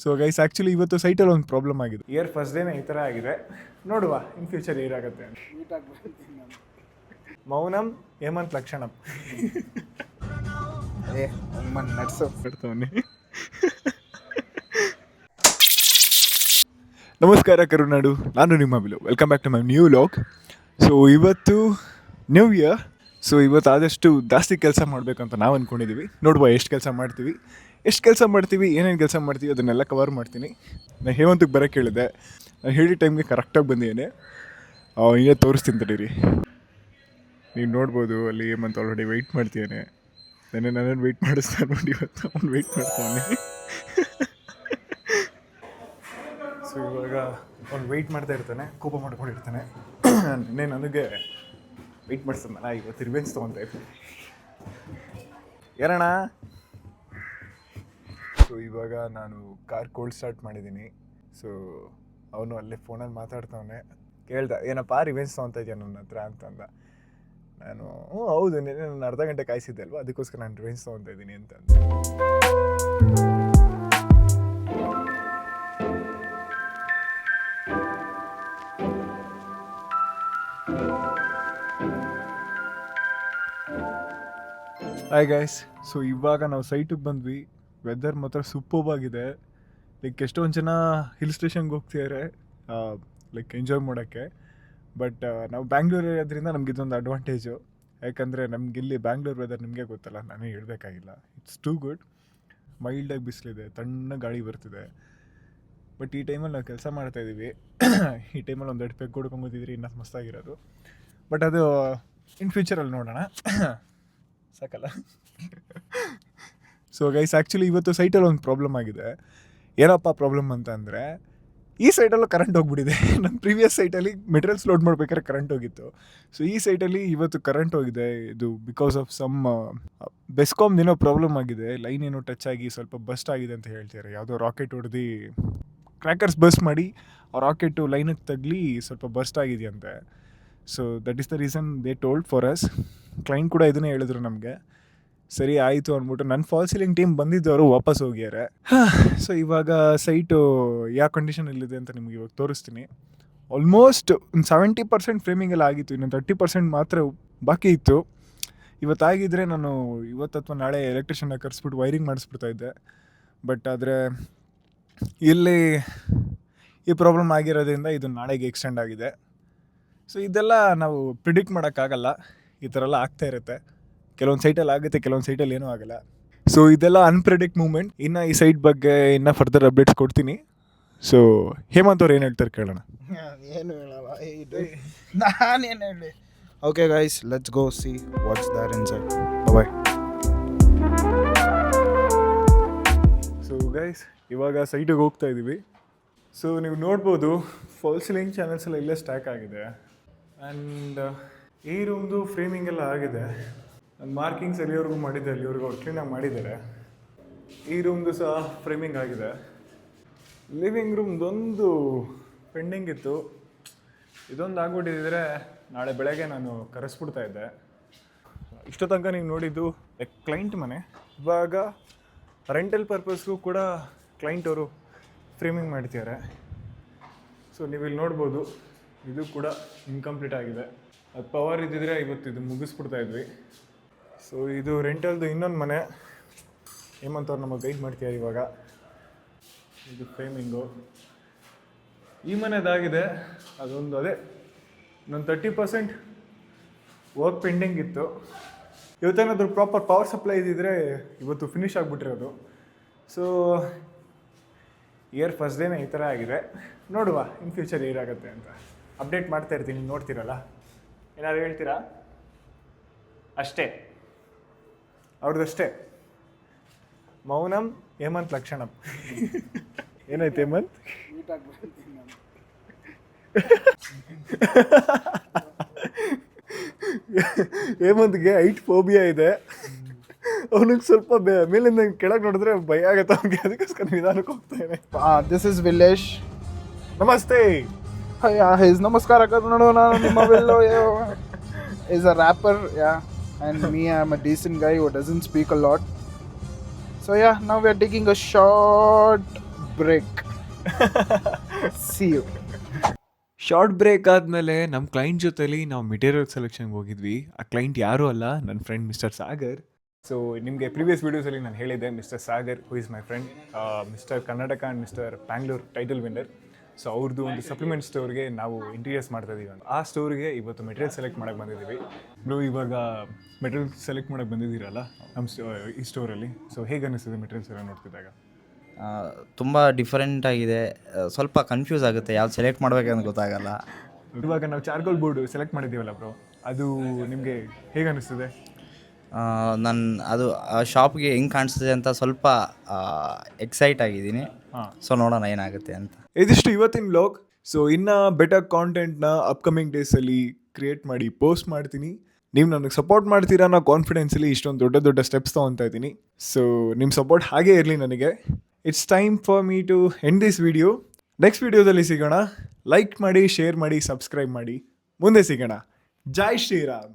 So guys actually ಇವತ್ತು ಸೈಟಲ್ಲಿ ಒಂದು problem ಆಗಿದೆ. ಇಯರ್ ಫಸ್ಟ್ ಡೇನೇ ಈ ಥರ ಆಗಿದೆ. ನೋಡುವ ಇನ್ ಫ್ಯೂಚರ್ ಏನಾಗುತ್ತೆ ಅಂತ. ಮೌನಂ ಹೇಮಂತ್ ಲಕ್ಷಣಂ ನಮಸ್ಕಾರ ಕರುನಾಡು, ನಾನು ನಿಮ್ಮ Bilu. Welcome back to my new vlog. So ಇವತ್ತು ನ್ಯೂ ಇಯರ್. ಸೊ ಇವತ್ತು ಆದಷ್ಟು ಜಾಸ್ತಿ ಕೆಲಸ ಮಾಡಬೇಕಂತ ನಾವು ಅಂದ್ಕೊಂಡಿದ್ದೀವಿ. ನೋಡುವ ಎಷ್ಟು ಕೆಲಸ ಮಾಡ್ತೀವಿ, ಏನೇನು ಕೆಲಸ ಮಾಡ್ತೀವಿ ಅದನ್ನೆಲ್ಲ ಕವರ್ ಮಾಡ್ತೀನಿ. ನಾನು ಹೇಮಂತಕ್ಕೆ ಬರೋಕ್ಕೆ ಹೇಳಿದೆ. ನಾನು ಹೇಳಿದ ಟೈಮ್ಗೆ ಕರೆಕ್ಟಾಗಿ ಬಂದಿದ್ದೇನೆ. ಇನ್ನೇ ತೋರಿಸ್ತೀನಿ ತಡೀರಿ. ನೀವು ನೋಡ್ಬೋದು ಅಲ್ಲಿ ಹೇಮಂತ್ ಆಲ್ರೆಡಿ ವೆಯ್ಟ್ ಮಾಡ್ತೀಯಾನೆ. ನನ್ನನ್ನು ವೆಯ್ಟ್ ಮಾಡಿಸ್ತಾನೆ ನೋಡಿ, ಇವತ್ತು ಅವ್ನು ವೆಯ್ಟ್ ಮಾಡ್ತಾನೆ. ಸೊ ಇವಾಗ ಅವ್ನು ವೆಯ್ಟ್ ಮಾಡ್ತಾ ಇರ್ತಾನೆ, ಕೋಪ ಮಾಡ್ಕೊಂಡಿರ್ತಾನೆ. ನಿನ್ನೆ ನನಗೆ ವೆಯ್ಟ್ ಮಾಡಿಸ್ತಾನಲ್ಲ, ಇವತ್ತು ರಿವೆಂಜ್ ತೊಗೊತಾ ಇರ್ತೀನಿ. ಏನಣ್ಣ? ಸೊ ಇವಾಗ ನಾನು ಕಾರ್ ಕೋಲ್ಡ್ ಸ್ಟಾರ್ಟ್ ಮಾಡಿದ್ದೀನಿ. ಸೊ ಅವನು ಅಲ್ಲೇ ಫೋನಲ್ಲಿ ಮಾತಾಡ್ತಾವನೆ. ಕೇಳ್ದ, ಏನಪ್ಪ ರಿವೆಂಜ್ ತೊಗೊತಾ ಇದೆಯಾ ನನ್ನ ಹತ್ರ ಅಂತಂದ. ನಾನು ಹೌದು, ನಿನ್ನೆ ನಾನು ಅರ್ಧ ಗಂಟೆ ಕಾಯಿಸಿದ್ದೆ ಅಲ್ವಾ, ಅದಕ್ಕೋಸ್ಕರ ನಾನು ರಿವೆಂಜ್ ತೊಗೊತಾ ಇದ್ದೀನಿ ಅಂತಂದು. Hi guys. ಸೊ ಇವಾಗ ನಾವು ಸೈಟಿಗೆ ಬಂದ್ವಿ. ವೆದರ್ ಮಾತ್ರ ಸೂಪರ್ಬ್ ಆಗಿದೆ. ಲೈಕ್ ಎಷ್ಟೊಂದು ಜನ ಹಿಲ್ ಸ್ಟೇಷನ್ಗೆ ಹೋಗ್ತಿದ್ದಾರೆ ಲೈಕ್ ಎಂಜಾಯ್ ಮಾಡೋಕ್ಕೆ. ಬಟ್ ನಾವು ಬ್ಯಾಂಗ್ಳೂರ್ ಇರೋದ್ರಿಂದ ನಮ್ಗೆ ಇದೊಂದು ಅಡ್ವಾಂಟೇಜು. ಯಾಕಂದರೆ ನಮಗಿಲ್ಲಿ ಬ್ಯಾಂಗ್ಳೂರ್ ವೆದರ್ ನಿಮಗೆ ಗೊತ್ತಲ್ಲ, ನಾನೇ ಹೇಳಬೇಕಾಗಿಲ್ಲ. It's too good. ಮೈಲ್ಡಾಗಿ ಬಿಸಿಲಿದೆ, ತಣ್ಣ ಗಾಳಿ ಬರ್ತಿದೆ. ಬಟ್ ಈ ಟೈಮಲ್ಲಿ ನಾವು ಕೆಲಸ ಮಾಡ್ತಾಯಿದ್ದೀವಿ. ಈ ಟೈಮಲ್ಲಿ ಒಂದೆರಡು ಪೆಗ್ ಹೊಡ್ಕೊಂಬೋದಿದ್ರಿ ಇನ್ನೂ ಮಸ್ತಾಗಿರೋದು. ಬಟ್ ಅದು ಇನ್ ಫ್ಯೂಚರಲ್ಲಿ ನೋಡೋಣ. ಸಾಕಲ್ಲ. ಸೊ ಗೈಸ್ ಆ್ಯಕ್ಚುಲಿ ಇವತ್ತು ಸೈಟಲ್ಲಿ ಒಂದು ಪ್ರಾಬ್ಲಮ್ ಆಗಿದೆ. ಏನಪ್ಪ ಪ್ರಾಬ್ಲಮ್ ಅಂತ ಅಂದರೆ, ಈ ಸೈಟಲ್ಲೂ ಕರೆಂಟ್ ಹೋಗ್ಬಿಟ್ಟಿದೆ. ನಮ್ಮ ಪ್ರೀವಿಯಸ್ ಸೈಟಲ್ಲಿ ಮೆಟೀರಿಯಲ್ಸ್ ಲೋಡ್ ಮಾಡ್ಬೇಕಾದ್ರೆ ಕರೆಂಟ್ ಹೋಗಿತ್ತು. ಸೊ ಈ ಸೈಟಲ್ಲಿ ಇವತ್ತು ಕರೆಂಟ್ ಹೋಗಿದೆ. ಇದು ಬಿಕಾಸ್ ಆಫ್ ಸಮ್ ಬೆಸ್ಕಾಮ್ದೇನೋ ಪ್ರಾಬ್ಲಮ್ ಆಗಿದೆ. ಲೈನ್ ಏನೋ ಟಚ್ ಆಗಿ ಸ್ವಲ್ಪ ಬಸ್ಟ್ ಆಗಿದೆ ಅಂತ ಹೇಳ್ತಾರೆ. ಯಾವುದೋ ರಾಕೆಟ್ ಹೊಡೆದು ಕ್ರ್ಯಾಕರ್ಸ್ ಬಸ್ಟ್ ಮಾಡಿ ಆ ರಾಕೆಟು ಲೈನಿಗೆ ತಗಲಿ ಸ್ವಲ್ಪ ಬಸ್ಟ್ ಆಗಿದೆಯಂತೆ. So that is the reason they told for us. Client ಕೂಡ ಇದನ್ನೇ ಹೇಳಿದ್ರು ನಮಗೆ. ಸರಿ ಆಯಿತು ಅಂದ್ಬಿಟ್ಟು ನನ್ನ ಫಾಲ್ ಸೀಲಿಂಗ್ ಟೀಮ್ ಬಂದಿದ್ದವರು ವಾಪಸ್ ಹೋಗ್ಯಾರೆ. ಸೊ ಇವಾಗ ಸೈಟು ಯಾವ ಕಂಡೀಷನಲ್ಲಿದೆ ಅಂತ ನಿಮ್ಗೆ ಇವಾಗ ತೋರಿಸ್ತೀನಿ. ಆಲ್ಮೋಸ್ಟ್ ಒಂದು 70% ಫ್ರೇಮಿಂಗೆಲ್ಲ ಆಗಿತ್ತು. ಇನ್ನು 30% ಮಾತ್ರ ಬಾಕಿ ಇತ್ತು. ಇವತ್ತಾಗಿದ್ದರೆ ನಾನು ಇವತ್ತು ಅಥವಾ ನಾಳೆ ಎಲೆಕ್ಟ್ರಿಷಿಯನ್ನ ಕರೆಸ್ಬಿಟ್ಟು ವೈರಿಂಗ್ ಮಾಡಿಸ್ಬಿಡ್ತಾಯಿದ್ದೆ. ಬಟ್ ಆದರೆ ಇಲ್ಲಿ ಈ ಪ್ರಾಬ್ಲಮ್ ಆಗಿರೋದ್ರಿಂದ ಇದು ನಾಳೆಗೆ ಎಕ್ಸ್ಟೆಂಡ್ ಆಗಿದೆ. ಸೊ ಇದೆಲ್ಲ ನಾವು ಪ್ರಿಡಿಕ್ಟ್ ಮಾಡೋಕ್ಕಾಗಲ್ಲ. ಈ ಥರ ಎಲ್ಲ ಆಗ್ತಾ ಇರುತ್ತೆ. ಕೆಲವೊಂದು ಸೈಟಲ್ಲಿ ಆಗುತ್ತೆ, ಕೆಲವೊಂದು ಸೈಟಲ್ಲಿ ಏನೂ ಆಗಲ್ಲ. ಸೊ ಇದೆಲ್ಲ ಅನ್ಪ್ರಿಡಿಕ್ಟ್ ಮೂಮೆಂಟ್. ಇನ್ನು ಈ ಸೈಟ್ ಬಗ್ಗೆ ಇನ್ನೂ ಫರ್ದರ್ ಅಪ್ಡೇಟ್ಸ್ ಕೊಡ್ತೀನಿ. ಸೊ ಹೇಮಂತ್ ಅವ್ರು ಏನು ಹೇಳ್ತಾರೆ ಕೇಳೋಣ. ಏನು ಹೇಳಲ್ಲ, ನಾನೇನು ಹೇಳಿ. Okay guys, let's go see what's there inside. Bye. So guys ಇವಾಗ ಸೈಟಿಗೆ ಹೋಗ್ತಾ ಇದ್ದೀವಿ. ಸೊ ನೀವು ನೋಡ್ಬೋದು ಫಾಲ್ ಸೀಲಿಂಗ್ ಚಾನಲ್ಸ್ ಎಲ್ಲ ಇಲ್ಲೇ ಸ್ಟ್ಯಾಕ್ ಆಗಿದೆ. ಆ್ಯಂಡ್ ಈ ರೂಮ್ದು ಫ್ರೇಮಿಂಗ್ ಎಲ್ಲ ಆಗಿದೆ. ನಾನು ಮಾರ್ಕಿಂಗ್ಸ್ ಎಲ್ಲಿವರೆಗೂ ಮಾಡಿದ್ದೆ ಅಲ್ಲಿವರೆಗೂ ಅವ್ರು ಕ್ಲೀನಾಗಿ ಮಾಡಿದ್ದಾರೆ. ಈ ರೂಮ್ದು ಸಹ ಫ್ರೇಮಿಂಗ್ ಆಗಿದೆ. ಲಿವಿಂಗ್ ರೂಮ್ದೊಂದು ಪೆಂಡಿಂಗ್ ಇತ್ತು. ಇದೊಂದು ಆಗ್ಬಿಟ್ಟಿದ್ರೆ ನಾಳೆ ಬೆಳಗ್ಗೆ ನಾನು ಕರೆಸ್ಬಿಡ್ತಾ ಇದ್ದೆ. ಇಷ್ಟೋ ತನಕ ನೀವು ನೋಡಿದ್ದು ಕ್ಲೈಂಟ್ ಮನೆ. ಇವಾಗ ರೆಂಟಲ್ ಪರ್ಪಸ್ಗೂ ಕೂಡ ಕ್ಲೈಂಟ್ ಅವರು ಫ್ರೇಮಿಂಗ್ ಮಾಡ್ತಿದ್ದಾರೆ. ಸೊ ನೀವು ಇಲ್ಲಿ ನೋಡ್ಬೋದು, ಇದು ಕೂಡ ಇನ್ಕಂಪ್ಲೀಟ್ ಆಗಿದೆ. ಅದು ಪವರ್ ಇದ್ದಿದ್ರೆ ಇವತ್ತು ಇದು ಮುಗಿಸ್ಬಿಡ್ತಾ ಇದ್ವಿ. ಸೊ ಇದು ರೆಂಟಲ್ದು ಇನ್ನೊಂದು ಮನೆ. ಹೇಮಂತ್ ಅವ್ರು ನಮಗೆ ಗೈಡ್ ಮಾಡ್ತೀವಿ. ಇವಾಗ ಇದು ಫ್ರೇಮಿಂಗು ಈ ಮನೆದಾಗಿದೆ. ಅದೊಂದು ಅದೇ ಇನ್ನೊಂದು 30% ವರ್ಕ್ ಪೆಂಡಿಂಗ್ ಇತ್ತು. ಇವತ್ತೇನಾದರೂ ಪ್ರಾಪರ್ ಪವರ್ ಸಪ್ಲೈ ಇದ್ದಿದ್ರೆ ಇವತ್ತು ಫಿನಿಶ್ ಆಗಿಬಿಟ್ಟಿರೋದು. ಸೊ ಇಯರ್ ಫಸ್ಟ್ ಡೇನೇ ಈ ಥರ ಆಗಿದೆ. ನೋಡುವ ಇನ್ ಫ್ಯೂಚರ್ ಏನಾಗುತ್ತೆ ಅಂತ. ಅಪ್ಡೇಟ್ ಮಾಡ್ತಾ ಇರ್ತೀನಿ, ನೋಡ್ತೀರಲ್ಲ. ಏನಾದ್ರು ಹೇಳ್ತೀರಾ? ಅಷ್ಟೇ, ಅವ್ರದ್ದಷ್ಟೇ. ಮೌನಂ ಹೇಮಂತ್ ಲಕ್ಷಣಂ. ಏನಾಯ್ತು ಹೇಮಂತ್? ಹೇಮಂತ್ಗೆ ಹೈಟ್ ಫೋಬಿಯಾ ಇದೆ. ಅವನಿಗೆ ಸ್ವಲ್ಪ ಮೇಲಿಂದ ಕೆಳಗೆ ನೋಡಿದ್ರೆ ಭಯ ಆಗುತ್ತೆ ಅವ್ನಿಗೆ. ಅದಕ್ಕೋಸ್ಕರ ನಿಧಾನಕ್ಕೆ ಹೋಗ್ತಾನೆ. This is Vilesh. ನಮಸ್ತೆ. ನಮಸ್ಕಾರ ಕರ್ನಾಡು. ನಾನು ನಿಮ್ಮ ವಿಲ್ಲೋ is a rapper, yeah, and me, I'm a decent guy who doesn't speak a lot. So yeah, now we are taking a short break. See you. Short break ಆದಮೇಲೆ ನಮ್ಮ ಕ್ಲೈಂಟ್ ಜೊತೆಲಿ ನಾವು material ಸೆಲೆಕ್ಷನ್ಗೆ ಹೋಗಿದ್ವಿ. ಆ ಕ್ಲೈಂಟ್ ಯಾರೂ ಅಲ್ಲ, ನನ್ನ friend mister Sagar. So ನಿಮಗೆ ಪ್ರೀವಿಯಸ್ ವೀಡಿಯೋಸಲ್ಲಿ ನಾನು ಹೇಳಿದ್ದೆ mister Sagar who is my friend, mister Karnataka and mister Bangalore title winner. So ಅವ್ರದ್ದು ಒಂದು ಸಪ್ಲಿಮೆಂಟ್ ಸ್ಟೋರ್ಗೆ ನಾವು ಇಂಟೀರಿಯರ್ಸ್ ಮಾಡ್ತಾ ಇದೀವಿ. ಆ ಸ್ಟೋರಿಗೆ ಇವತ್ತು ಮೆಟೀರಿಯಲ್ ಸೆಲೆಕ್ಟ್ ಮಾಡೋಕ್ಕೆ ಬಂದಿದ್ದೀವಿ. ಬ್ರೋ, ಇವಾಗ ಮೆಟೀರಿಯಲ್ ಸೆಲೆಕ್ಟ್ ಮಾಡೋಕ್ಕೆ ಬಂದಿದ್ದೀರಲ್ಲ ನಮ್ಮ ಈ ಸ್ಟೋರಲ್ಲಿ, ಸೊ ಹೇಗೆ ಅನ್ನಿಸ್ತಿದೆ ಮೆಟೀರಿಯಲ್ಸ್ ಎಲ್ಲ ನೋಡ್ತಿದ್ದಾಗ? ತುಂಬ ಡಿಫರೆಂಟ್ ಆಗಿದೆ. ಸ್ವಲ್ಪ ಕನ್ಫ್ಯೂಸ್ ಆಗುತ್ತೆ, ಯಾವ್ದು ಸೆಲೆಕ್ಟ್ ಮಾಡಬೇಕಂತ ಗೊತ್ತಾಗಲ್ಲ. ಇವಾಗ ನಾವು ಚಾರ್ಕೋಲ್ ಬೋರ್ಡ್ ಸೆಲೆಕ್ಟ್ ಮಾಡಿದ್ದೀವಲ್ಲ ಬ್ರೋ, ಅದು ನಿಮಗೆ ಹೇಗೆ ಅನ್ನಿಸ್ತಿದೆ? ನಾನು ಅದು ಶಾಪ್ಗೆ ಹೆಂಗೆ ಕಾಣಿಸ್ತಿದೆ ಅಂತ ಸ್ವಲ್ಪ ಎಕ್ಸೈಟ್ ಆಗಿದ್ದೀನಿ. ಸೊ ನೋಡೋಣ ಏನಾಗುತ್ತೆ ಅಂತ. ಇದಿಷ್ಟು ಇವತ್ತಿನ ವ್ಲಾಗ್. ಸೊ ಇನ್ನು ಬೆಟರ್ ಕಾಂಟೆಂಟ್ನ ಅಪ್ಕಮಿಂಗ್ ಡೇಸಲ್ಲಿ ಕ್ರಿಯೇಟ್ ಮಾಡಿ ಪೋಸ್ಟ್ ಮಾಡ್ತೀನಿ. ನೀವು ನನಗೆ ಸಪೋರ್ಟ್ ಮಾಡ್ತೀರಾ ಅನ್ನೋ ಕಾನ್ಫಿಡೆನ್ಸಲ್ಲಿ ಇಷ್ಟೊಂದು ದೊಡ್ಡ ದೊಡ್ಡ ಸ್ಟೆಪ್ಸ್ ತೊಗೊತಾ ಇದ್ದೀನಿ. ಸೊ ನಿಮ್ಮ ಸಪೋರ್ಟ್ ಹಾಗೇ ಇರಲಿ ನನಗೆ. It's time for me to end this video. Next ವಿಡಿಯೋದಲ್ಲಿ ಸಿಗೋಣ. ಲೈಕ್ ಮಾಡಿ, ಶೇರ್ ಮಾಡಿ, ಸಬ್ಸ್ಕ್ರೈಬ್ ಮಾಡಿ. ಮುಂದೆ ಸಿಗೋಣ. ಜೈ ಶ್ರೀರಾಮ್.